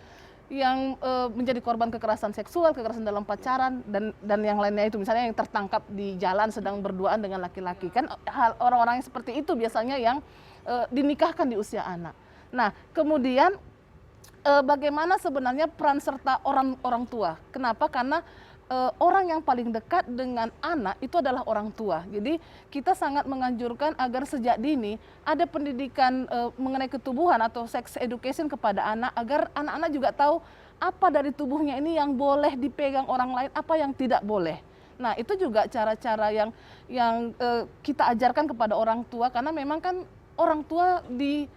yang menjadi korban kekerasan seksual, kekerasan dalam pacaran dan yang lainnya itu, misalnya yang tertangkap di jalan sedang berduaan dengan laki-laki, kan orang-orang yang seperti itu biasanya yang dinikahkan di usia anak. Nah, kemudian bagaimana sebenarnya peran serta orang tua? Kenapa? Karena orang yang paling dekat dengan anak itu adalah orang tua. Jadi kita sangat menganjurkan agar sejak dini ada pendidikan mengenai ketubuhan atau sex education kepada anak, agar anak-anak juga tahu apa dari tubuhnya ini yang boleh dipegang orang lain, apa yang tidak boleh. Nah, itu juga cara-cara yang kita ajarkan kepada orang tua, karena memang kan orang tua di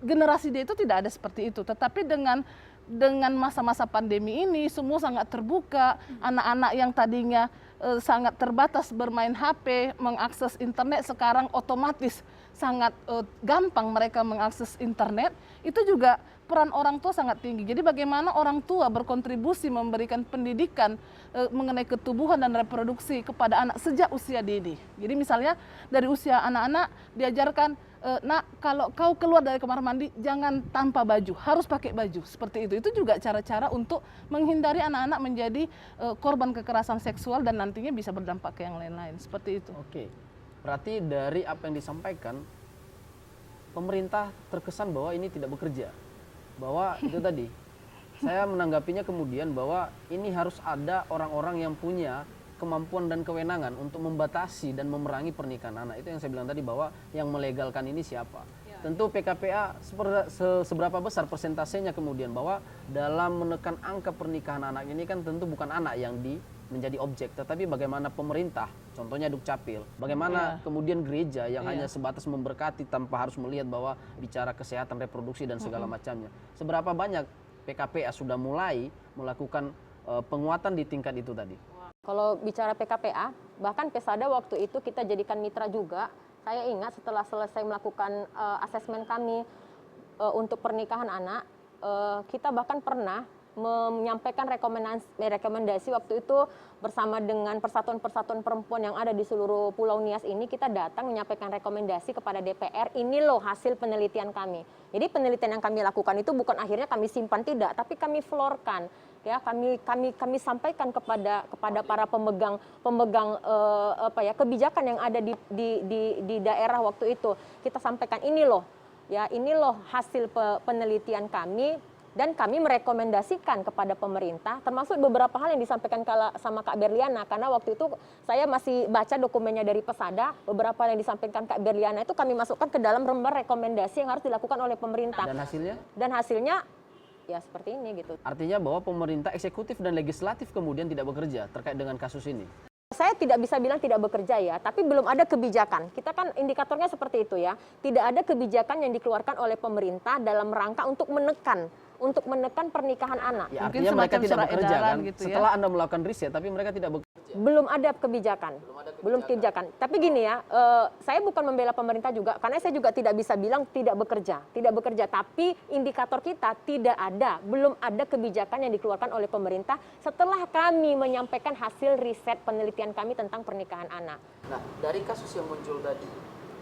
generasi dia itu tidak ada seperti itu. Tetapi dengan masa-masa pandemi ini semua sangat terbuka, anak-anak yang tadinya sangat terbatas bermain HP, mengakses internet, sekarang otomatis sangat gampang mereka mengakses internet. Itu juga peran orang tua sangat tinggi. Jadi bagaimana orang tua berkontribusi memberikan pendidikan mengenai ketubuhan dan reproduksi kepada anak sejak usia dini. Jadi misalnya dari usia anak-anak diajarkan, nak, kalau kau keluar dari kamar mandi jangan tanpa baju, harus pakai baju, seperti itu. Itu juga cara-cara untuk menghindari anak-anak menjadi korban kekerasan seksual dan nantinya bisa berdampak ke yang lain-lain, seperti itu. Oke, berarti dari apa yang disampaikan, pemerintah terkesan bahwa ini tidak bekerja, bahwa itu tadi saya menanggapinya kemudian bahwa ini harus ada orang-orang yang punya kemampuan dan kewenangan untuk membatasi dan memerangi pernikahan anak. Itu yang saya bilang tadi, bahwa yang melegalkan ini siapa. Ya. Tentu PKPA seberapa besar persentasenya kemudian, bahwa dalam menekan angka pernikahan anak ini kan tentu bukan anak yang menjadi objek, tetapi bagaimana pemerintah, contohnya Dukcapil, bagaimana kemudian gereja yang hanya sebatas memberkati tanpa harus melihat bahwa bicara kesehatan reproduksi dan segala macamnya. Seberapa banyak PKPA sudah mulai melakukan penguatan di tingkat itu tadi? Kalau bicara PKPA, bahkan Pesada waktu itu kita jadikan mitra juga. Saya ingat setelah selesai melakukan asesmen kami untuk pernikahan anak, kita bahkan pernah menyampaikan rekomendasi waktu itu bersama dengan persatuan-persatuan perempuan yang ada di seluruh Pulau Nias ini. Kita datang menyampaikan rekomendasi kepada DPR, ini loh hasil penelitian kami. Jadi penelitian yang kami lakukan itu bukan akhirnya kami simpan, tidak, tapi kami florkan. Ya, kami sampaikan kepada para pemegang kebijakan yang ada di daerah waktu itu. Kita sampaikan ini loh hasil penelitian kami, dan kami merekomendasikan kepada pemerintah, termasuk beberapa hal yang disampaikan sama Kak Berliana, karena waktu itu saya masih baca dokumennya dari Pesada, beberapa hal yang disampaikan Kak Berliana itu kami masukkan ke dalam lembar rekomendasi yang harus dilakukan oleh pemerintah. Dan hasilnya? Dan hasilnya ya seperti ini gitu. Artinya bahwa pemerintah eksekutif dan legislatif kemudian tidak bekerja terkait dengan kasus ini. Saya tidak bisa bilang tidak bekerja ya, tapi belum ada kebijakan. Kita kan indikatornya seperti itu ya. Tidak ada kebijakan yang dikeluarkan oleh pemerintah dalam rangka untuk menekan pernikahan anak. Ya, Mungkin artinya mereka semacam tidak surat bekerja edaran kan. gitu ya. Setelah Anda melakukan riset, tapi mereka tidak bekerja. Belum ada kebijakan. Belum kebijakan. Tapi gini ya, saya bukan membela pemerintah juga, karena saya juga tidak bisa bilang tidak bekerja. Tapi indikator kita tidak ada, belum ada kebijakan yang dikeluarkan oleh pemerintah setelah kami menyampaikan hasil riset penelitian kami tentang pernikahan anak. Nah, dari kasus yang muncul tadi,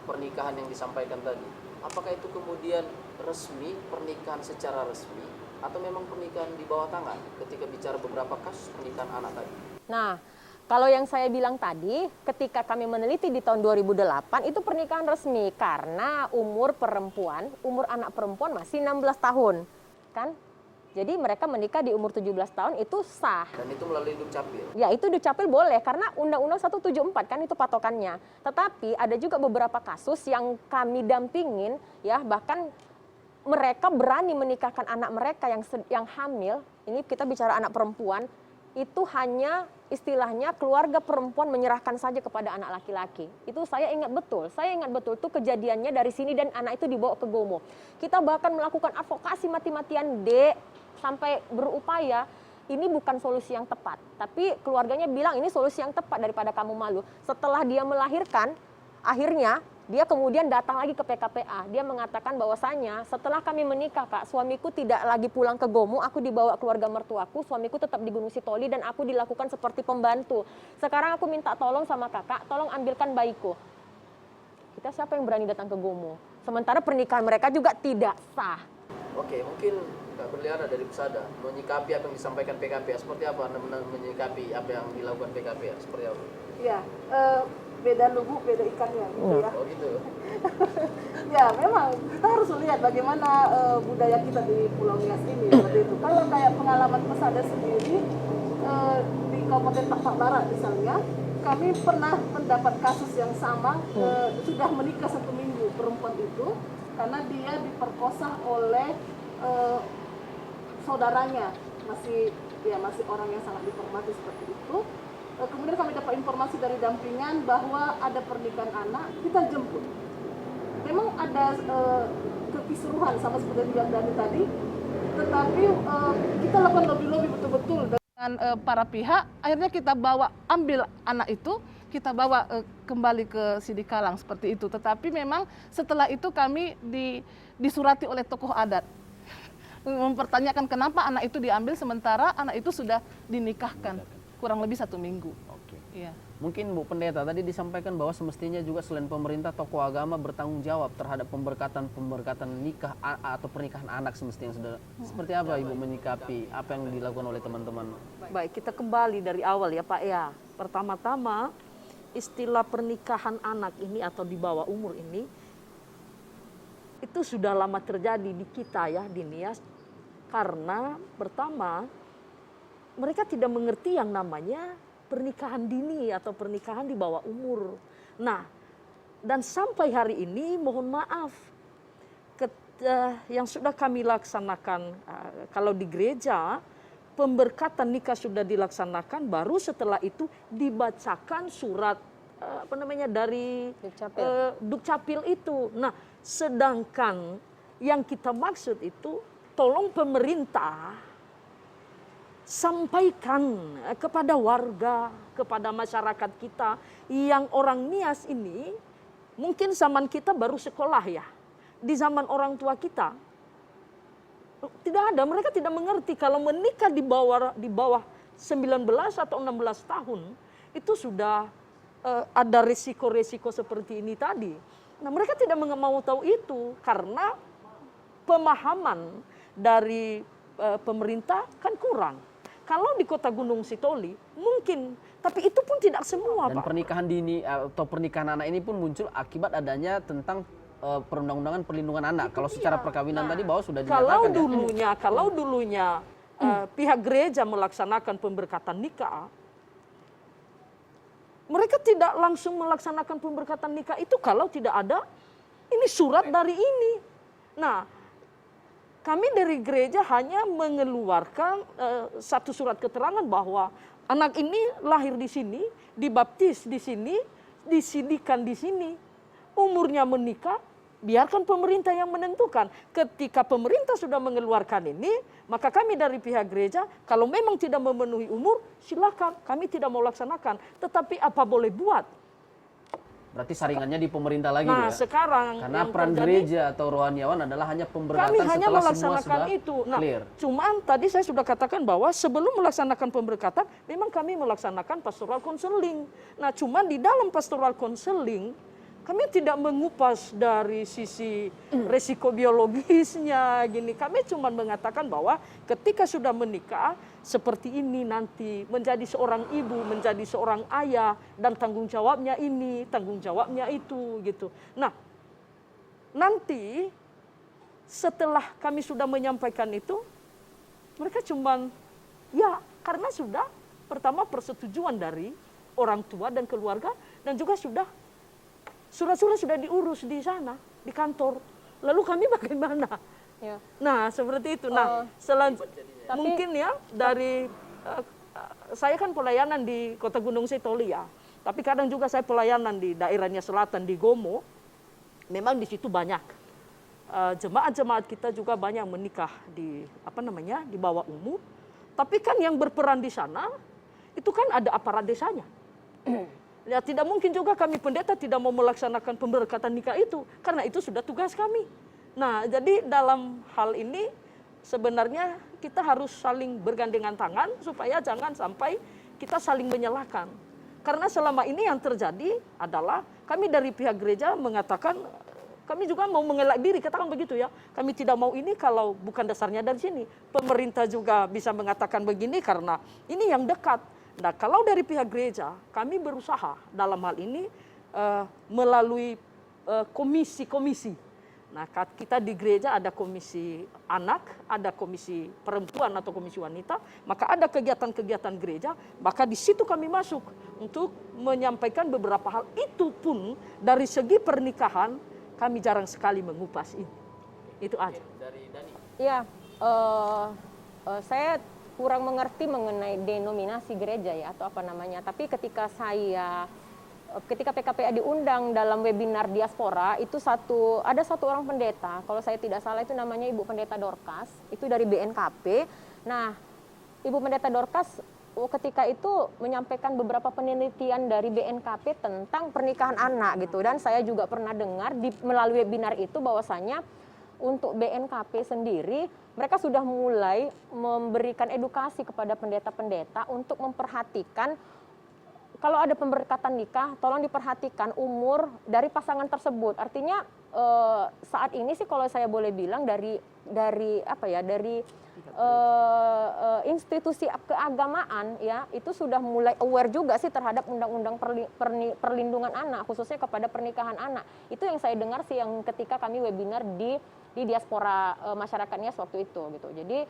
pernikahan yang disampaikan tadi, apakah itu kemudian resmi, pernikahan secara resmi, atau memang pernikahan di bawah tangan ketika bicara beberapa kasus pernikahan anak tadi? Nah, kalau yang saya bilang tadi, ketika kami meneliti di tahun 2008, itu pernikahan resmi karena umur anak perempuan masih 16 tahun, kan? Jadi mereka menikah di umur 17 tahun itu sah. Dan itu melalui Dukcapil. Ya, itu Dukcapil boleh karena Undang-Undang 174 kan itu patokannya. Tetapi ada juga beberapa kasus yang kami dampingin ya, bahkan mereka berani menikahkan anak mereka yang hamil. Ini kita bicara anak perempuan, itu hanya istilahnya keluarga perempuan menyerahkan saja kepada anak laki-laki. Itu saya ingat betul itu kejadiannya dari sini dan anak itu dibawa ke Gomo. Kita bahkan melakukan advokasi mati-matian, Dek, sampai berupaya ini bukan solusi yang tepat. Tapi keluarganya bilang ini solusi yang tepat daripada kamu malu. Setelah dia melahirkan, akhirnya dia kemudian datang lagi ke PKPA. Dia mengatakan bahwasanya setelah kami menikah, Kak, suamiku tidak lagi pulang ke Gomo, aku dibawa keluarga mertuaku, suamiku tetap di Gunung Sitoli dan aku dilakukan seperti pembantu. Sekarang aku minta tolong sama kakak, tolong ambilkan bayiku. Kita siapa yang berani datang ke Gomo? Sementara pernikahan mereka juga tidak sah. Oke, mungkin Kak Berliana dari Pusada menyikapi apa yang disampaikan PKP, seperti apa Anda menyikapi apa yang dilakukan PKP, seperti apa? Ya, beda lubuk, beda ikannya gitu ya. Oh gitu. Ya, memang kita harus lihat bagaimana budaya kita di Pulau Nias ini seperti itu. Kalau kayak pengalaman Pusada sendiri di Kabupaten Pak Barat misalnya, kami pernah mendapat kasus yang sama, sudah menikah 1 minggu perempuan itu karena dia diperkosa oleh saudaranya, masih orang yang sangat dihormati seperti itu. Kemudian kami dapat informasi dari dampingan bahwa ada pernikahan anak, kita jemput. Memang ada kekisruhan sama seperti yang Dani tadi, tetapi kita lakukan lobby-lobby betul-betul dengan para pihak. Akhirnya kita ambil anak itu, kita bawa kembali ke Sidikalang seperti itu. Tetapi memang setelah itu kami disurati oleh tokoh adat mempertanyakan kenapa anak itu diambil sementara anak itu sudah dinikahkan kurang lebih 1 minggu. Oke. Iya. Mungkin Bu Pendeta tadi disampaikan bahwa semestinya juga selain pemerintah, tokoh agama bertanggung jawab terhadap pemberkatan nikah atau pernikahan anak semestinya sudah. Seperti apa Ibu menyikapi apa yang dilakukan oleh teman-teman? Baik, kita kembali dari awal ya Pak ya. Pertama-tama istilah pernikahan anak ini atau di bawah umur ini itu sudah lama terjadi di kita ya, di Nias. Karena pertama mereka tidak mengerti yang namanya pernikahan dini atau pernikahan di bawah umur. Nah, dan sampai hari ini mohon maaf, yang sudah kami laksanakan kalau di gereja, pemberkatan nikah sudah dilaksanakan, baru setelah itu dibacakan surat dari Dukcapil itu. Nah, sedangkan yang kita maksud itu, tolong pemerintah sampaikan kepada warga, kepada masyarakat kita yang orang Nias ini, mungkin zaman kita baru sekolah ya. Di zaman orang tua kita tidak ada, mereka tidak mengerti kalau menikah di bawah 19 atau 16 tahun itu sudah ada resiko-resiko seperti ini tadi. Nah, mereka tidak mau tahu itu karena pemahaman dari pemerintah kan kurang. Kalau di kota Gunung Sitoli mungkin, tapi itu pun tidak semua, Dan Pak. pernikahan dini atau pernikahan anak ini pun muncul akibat adanya tentang perundang-undangan perlindungan anak. Kalau secara perkawinan tadi bahwa sudah dinyatakan Kalau dulunya pihak gereja melaksanakan pemberkatan nikah, mereka tidak langsung melaksanakan pemberkatan nikah itu kalau tidak ada ini surat dari ini. Nah, kami dari gereja hanya mengeluarkan satu surat keterangan bahwa Anak ini lahir di sini, dibaptis di sini, disidikan di sini. Umurnya menikah, biarkan pemerintah yang menentukan. Ketika pemerintah sudah mengeluarkan ini, maka kami dari pihak gereja, kalau memang tidak memenuhi umur, silakan, kami tidak mau laksanakan. Tetapi apa boleh buat? Berarti saringannya di pemerintah lagi, Nah, Bu, ya? sekarang Karena yang peran terjadi, gereja atau rohaniawan adalah hanya pemberkatan kami hanya setelah semua melaksanakan sudah itu. Nah, clear. cuman tadi saya sudah katakan bahwa sebelum melaksanakan pemberkatan, memang kami melaksanakan pastoral counseling. Nah, cuman di dalam pastoral counseling, kami tidak mengupas dari sisi resiko biologisnya gini. Kami cuma mengatakan bahwa ketika sudah menikah seperti ini nanti menjadi seorang ibu, menjadi seorang ayah, dan tanggung jawabnya ini, tanggung jawabnya itu gitu. Nah, nanti setelah kami sudah menyampaikan itu, mereka cuma ya karena sudah pertama persetujuan dari orang tua dan keluarga, dan juga surat-surat sudah diurus di sana, di kantor. Lalu kami bagaimana? Ya. Nah, seperti itu. Nah, mungkin ya dari saya kan pelayanan di Kota Gunung Sitoli ya. Tapi kadang juga saya pelayanan di daerahnya selatan di Gomo. Memang di situ banyak jemaat-jemaat kita juga banyak menikah di di bawah umur. Tapi kan yang berperan di sana itu kan ada aparat desanya. Ya, tidak mungkin juga kami pendeta tidak mau melaksanakan pemberkatan nikah itu, karena itu sudah tugas kami. Nah, jadi dalam hal ini sebenarnya kita harus saling bergandengan tangan supaya jangan sampai kita saling menyalahkan. Karena selama ini yang terjadi adalah kami dari pihak gereja mengatakan, kami juga mau mengelak diri, katakan begitu ya. Kami tidak mau ini kalau bukan dasarnya dari sini. Pemerintah juga bisa mengatakan begini karena ini yang dekat. Nah, kalau dari pihak gereja, kami berusaha dalam hal ini melalui komisi-komisi. Nah, kita di gereja ada komisi anak, ada komisi perempuan atau komisi wanita, maka ada kegiatan-kegiatan gereja, maka di situ kami masuk untuk menyampaikan beberapa hal. Itu pun dari segi pernikahan, kami jarang sekali mengupas ini. Itu aja. Iya, saya kurang mengerti mengenai denominasi gereja ya atau apa namanya. Tapi ketika PKPA diundang dalam webinar diaspora, itu ada satu orang pendeta, kalau saya tidak salah itu namanya Ibu Pendeta Dorcas, itu dari BNKP. Nah, Ibu Pendeta Dorcas ketika itu menyampaikan beberapa penelitian dari BNKP tentang pernikahan anak gitu. Dan saya juga pernah dengar melalui webinar itu bahwasanya untuk BNKP sendiri, mereka sudah mulai memberikan edukasi kepada pendeta-pendeta untuk memperhatikan kalau ada pemberkatan nikah, tolong diperhatikan umur dari pasangan tersebut. Artinya saat ini sih kalau saya boleh bilang dari institusi keagamaan ya itu sudah mulai aware juga sih terhadap undang-undang perlindungan anak, khususnya kepada pernikahan anak. Itu yang saya dengar sih yang ketika kami webinar di diaspora masyarakatnya waktu itu gitu. Jadi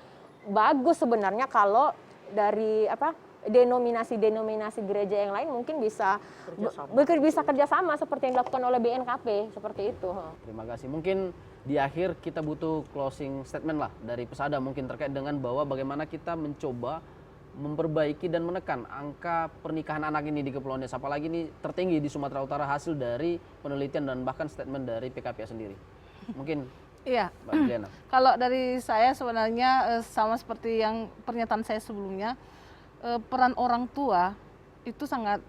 bagus sebenarnya kalau dari denominasi gereja yang lain mungkin bisa kerjasama seperti yang dilakukan oleh BNKP seperti itu. Terima kasih. Mungkin di akhir kita butuh closing statement lah dari Pesada mungkin terkait dengan bahwa bagaimana kita mencoba memperbaiki dan menekan angka pernikahan anak ini di Kepulauan Nias, apalagi ini tertinggi di Sumatera Utara hasil dari penelitian dan bahkan statement dari PKPA sendiri. Mungkin Iya, Mbak Juliana. kalau dari saya sebenarnya sama seperti yang pernyataan saya sebelumnya, peran orang tua itu sangat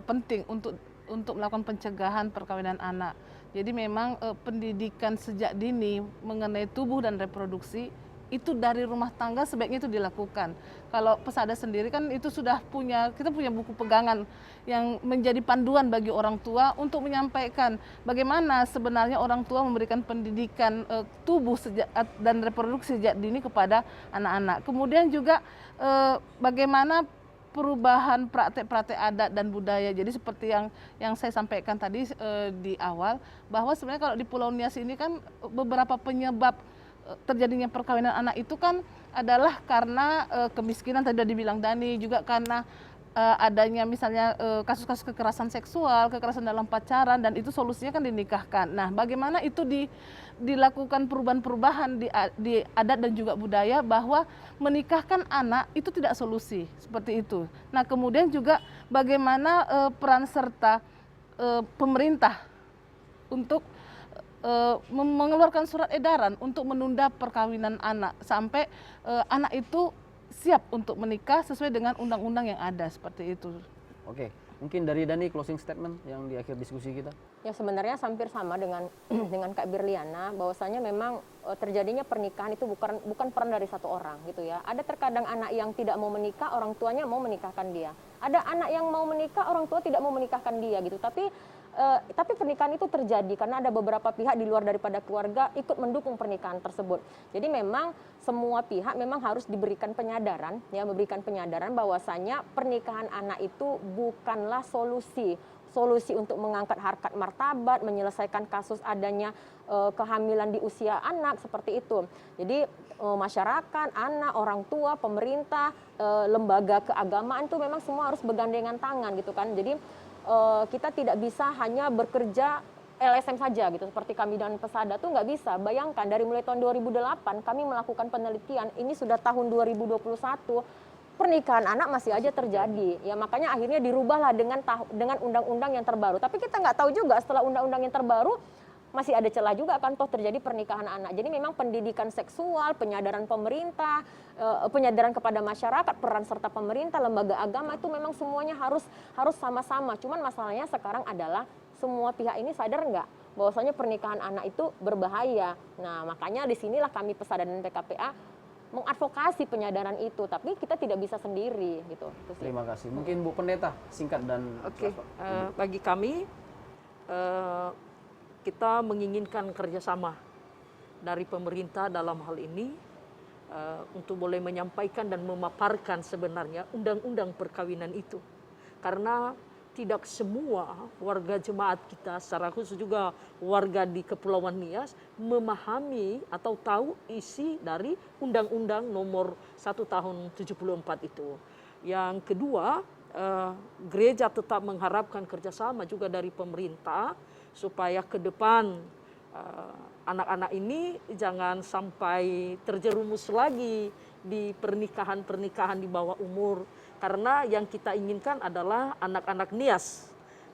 penting untuk melakukan pencegahan perkawinan anak. Jadi memang pendidikan sejak dini mengenai tubuh dan reproduksi itu dari rumah tangga sebaiknya itu dilakukan. Kalau Pesada sendiri kan itu kita punya buku pegangan yang menjadi panduan bagi orang tua untuk menyampaikan bagaimana sebenarnya orang tua memberikan pendidikan tubuh dan reproduksi sejak dini kepada anak-anak. Kemudian juga bagaimana perubahan praktek-praktek adat dan budaya. Jadi seperti yang saya sampaikan tadi di awal, bahwa sebenarnya kalau di Pulau Nias ini kan beberapa penyebab terjadinya perkawinan anak itu kan adalah karena kemiskinan, tadi sudah dibilang Dani, juga karena adanya misalnya kasus-kasus kekerasan seksual, kekerasan dalam pacaran, dan itu solusinya kan dinikahkan. Nah, bagaimana itu dilakukan perubahan-perubahan di adat dan juga budaya, bahwa menikahkan anak itu tidak solusi seperti itu. Nah, kemudian juga bagaimana peran serta pemerintah untuk mengeluarkan surat edaran untuk menunda perkawinan anak sampai anak itu siap untuk menikah sesuai dengan undang-undang yang ada, seperti itu. Oke, mungkin dari Dani closing statement yang di akhir diskusi kita. Ya sebenarnya hampir sama dengan dengan Kak Birliana, bahwasanya memang terjadinya pernikahan itu bukan peran dari satu orang gitu ya. Ada terkadang anak yang tidak mau menikah, orang tuanya mau menikahkan dia. Ada anak yang mau menikah, orang tua tidak mau menikahkan dia gitu. Tapi pernikahan itu terjadi karena ada beberapa pihak di luar daripada keluarga ikut mendukung pernikahan tersebut. Jadi memang semua pihak memang harus diberikan penyadaran, ya, memberikan penyadaran bahwasanya pernikahan anak itu bukanlah solusi untuk mengangkat harkat martabat, menyelesaikan kasus adanya kehamilan di usia anak seperti itu. Jadi masyarakat, anak, orang tua, pemerintah, lembaga keagamaan itu memang semua harus bergandengan tangan gitu kan. Jadi kita tidak bisa hanya bekerja LSM saja gitu, seperti kami dan Pesada tuh nggak bisa. Bayangkan dari mulai tahun 2008 kami melakukan penelitian, ini sudah tahun 2021, pernikahan anak masih aja terjadi. Ya makanya akhirnya dirubahlah dengan undang-undang yang terbaru. Tapi kita nggak tahu juga setelah undang-undang yang terbaru masih ada celah juga kan toh terjadi pernikahan anak. Jadi memang pendidikan seksual, penyadaran pemerintah, penyadaran kepada masyarakat, peran serta pemerintah, lembaga agama itu memang semuanya harus sama-sama. Cuman masalahnya sekarang adalah semua pihak ini sadar nggak bahwasanya pernikahan anak itu berbahaya. Nah makanya disinilah kami Pesada dan PKPA mengadvokasi penyadaran itu, tapi kita tidak bisa sendiri gitu. Terima kasih. Mungkin Bu Pendeta singkat dan Oke, bagi kami kita menginginkan kerjasama dari pemerintah dalam hal ini untuk boleh menyampaikan dan memaparkan sebenarnya undang-undang perkawinan itu. Karena tidak semua warga jemaat kita, secara khusus juga warga di Kepulauan Nias, memahami atau tahu isi dari Undang-Undang Nomor 1 Tahun 74 itu. Yang kedua, gereja tetap mengharapkan kerjasama juga dari pemerintah supaya ke depan anak-anak ini jangan sampai terjerumus lagi di pernikahan-pernikahan di bawah umur. Karena yang kita inginkan adalah anak-anak Nias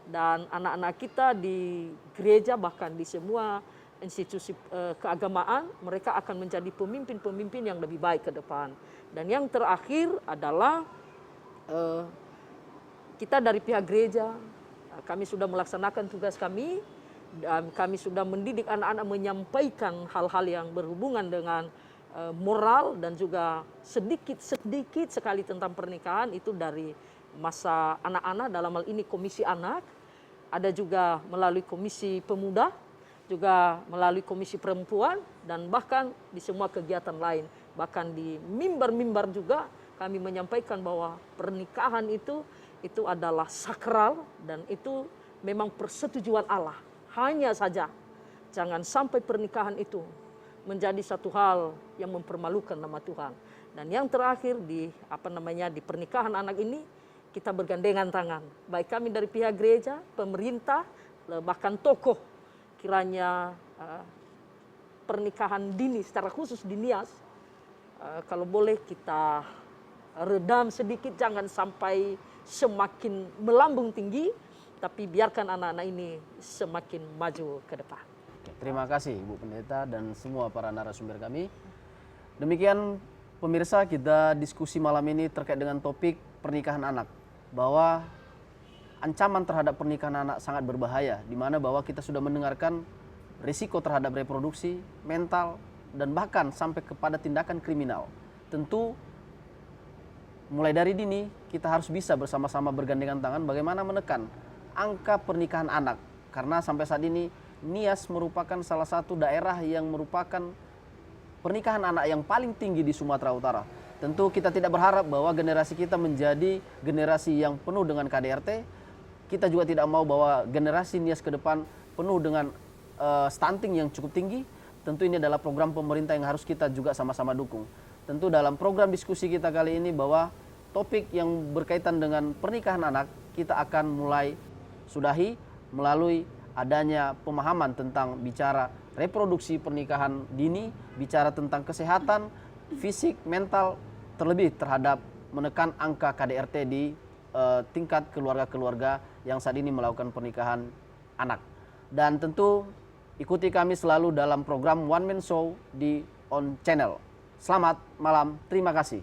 dan anak-anak kita di gereja, bahkan di semua institusi keagamaan, mereka akan menjadi pemimpin-pemimpin yang lebih baik ke depan. Dan yang terakhir adalah kita dari pihak gereja, kami sudah melaksanakan tugas kami dan kami sudah mendidik anak-anak menyampaikan hal-hal yang berhubungan dengan moral dan juga sedikit sekali tentang pernikahan itu dari masa anak-anak, dalam hal ini komisi anak, ada juga melalui komisi pemuda, juga melalui komisi perempuan, dan bahkan di semua kegiatan lain. Bahkan di mimbar-mimbar juga kami menyampaikan bahwa pernikahan itu adalah sakral dan itu memang persetujuan Allah. Hanya saja jangan sampai pernikahan itu menjadi satu hal yang mempermalukan nama Tuhan. Dan yang terakhir di pernikahan anak ini kita bergandengan tangan, baik kami dari pihak gereja, pemerintah, bahkan tokoh, kiranya pernikahan dini secara khusus di Nias kalau boleh kita redam sedikit, jangan sampai semakin melambung tinggi, tapi biarkan anak-anak ini semakin maju ke depan. Terima kasih Bu Pendeta dan semua para narasumber kami. Demikian pemirsa, kita diskusi malam ini terkait dengan topik pernikahan anak. Bahwa ancaman terhadap pernikahan anak sangat berbahaya, di mana bahwa kita sudah mendengarkan risiko terhadap reproduksi, mental, dan bahkan sampai kepada tindakan kriminal. Tentu mulai dari dini kita harus bisa bersama-sama bergandengan tangan bagaimana menekan angka pernikahan anak. Karena sampai saat ini Nias merupakan salah satu daerah yang merupakan pernikahan anak yang paling tinggi di Sumatera Utara. Tentu kita tidak berharap bahwa generasi kita menjadi generasi yang penuh dengan KDRT. Kita juga tidak mau bahwa generasi Nias ke depan penuh dengan stunting yang cukup tinggi. Tentu ini adalah program pemerintah yang harus kita juga sama-sama dukung. Tentu dalam program diskusi kita kali ini bahwa topik yang berkaitan dengan pernikahan anak kita akan mulai sudahi melalui adanya pemahaman tentang bicara reproduksi pernikahan dini, bicara tentang kesehatan, fisik, mental, terlebih terhadap menekan angka KDRT di tingkat keluarga-keluarga yang saat ini melakukan pernikahan anak. Dan tentu ikuti kami selalu dalam program One Man Show di On Channel. Selamat malam, terima kasih.